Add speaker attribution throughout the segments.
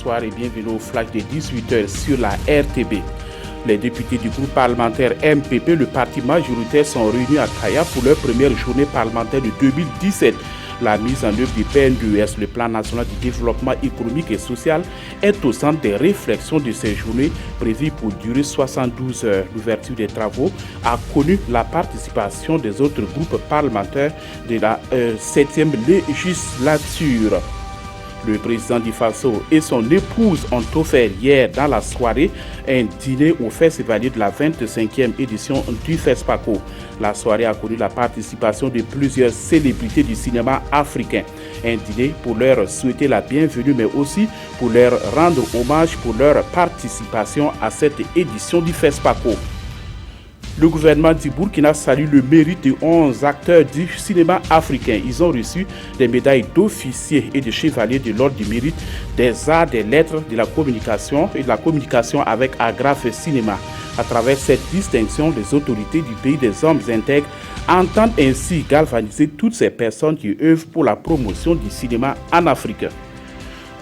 Speaker 1: bonsoir et bienvenue au flash de 18h sur la RTB. Les députés du groupe parlementaire MPP, le parti majoritaire, sont réunis à Kaya pour leur première journée parlementaire de 2017. La mise en œuvre du PNDES, le plan national du développement économique et social, est au centre des réflexions de ces journées prévues pour durer 72 heures. L'ouverture des travaux a connu la participation des autres groupes parlementaires de la 7e législature. Le président du Faso et son épouse ont offert hier dans la soirée un dîner au festivalier de la 25e édition du FESPACO. La soirée a connu la participation de plusieurs célébrités du cinéma africain. Un dîner pour leur souhaiter la bienvenue, mais aussi pour leur rendre hommage pour leur participation à cette édition du FESPACO. Le gouvernement du Burkina salue le mérite de 11 acteurs du cinéma africain. Ils ont reçu des médailles d'officiers et de chevaliers de l'ordre du mérite des arts, des lettres, de la communication et de la communication avec Agrafe Cinéma. À travers cette distinction, les autorités du pays des hommes intègres entendent ainsi galvaniser toutes ces personnes qui œuvrent pour la promotion du cinéma en Afrique.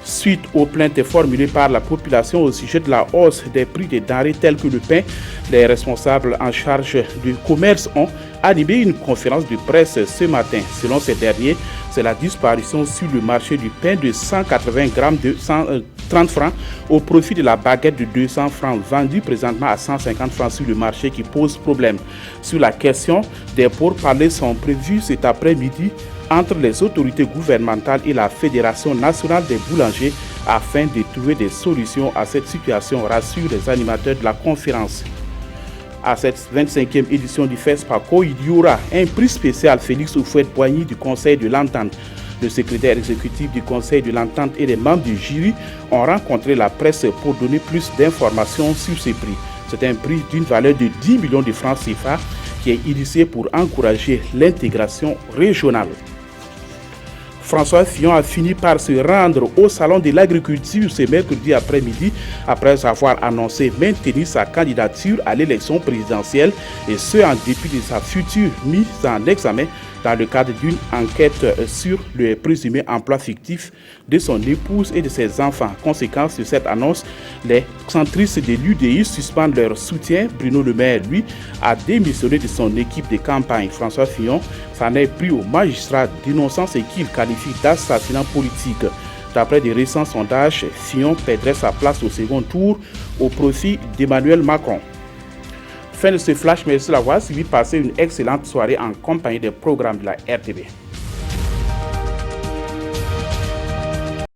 Speaker 1: Suite aux plaintes formulées par la population au sujet de la hausse des prix des denrées telles que le pain, les responsables en charge du commerce ont animé une conférence de presse ce matin. Selon ces derniers, c'est la disparition sur le marché du pain de 180 grammes de 130 francs au profit de la baguette de 200 francs vendue présentement à 150 francs sur le marché qui pose problème. Sur la question, des pourparlers sont prévus cet après-midi entre les autorités gouvernementales et la Fédération nationale des boulangers afin de trouver des solutions à cette situation, rassurent les animateurs de la conférence. À cette 25e édition du FESPACO, il y aura un prix spécial Félix Houphouët-Boigny du Conseil de l'Entente. Le secrétaire exécutif du Conseil de l'Entente et les membres du jury ont rencontré la presse pour donner plus d'informations sur ces prix. C'est un prix d'une valeur de 10 millions de francs CFA qui est initié pour encourager l'intégration régionale. François Fillon a fini par se rendre au Salon de l'Agriculture ce mercredi après-midi après avoir annoncé maintenir sa candidature à l'élection présidentielle et ce en dépit de sa future mise en examen dans le cadre d'une enquête sur le présumé emploi fictif de son épouse et de ses enfants. Conséquence de cette annonce, les centristes de l'UDI suspendent leur soutien. Bruno Le Maire, lui, a démissionné de son équipe de campagne. François Fillon s'en est pris aux magistrats dénonçant ce qu'il qualifie d'assassinat politique. D'après des récents sondages, Fillon perdrait sa place au second tour au profit d'Emmanuel Macron. Fin de ce flash, merci d'avoir suivi. Passez une excellente soirée en compagnie des programmes de la RTB.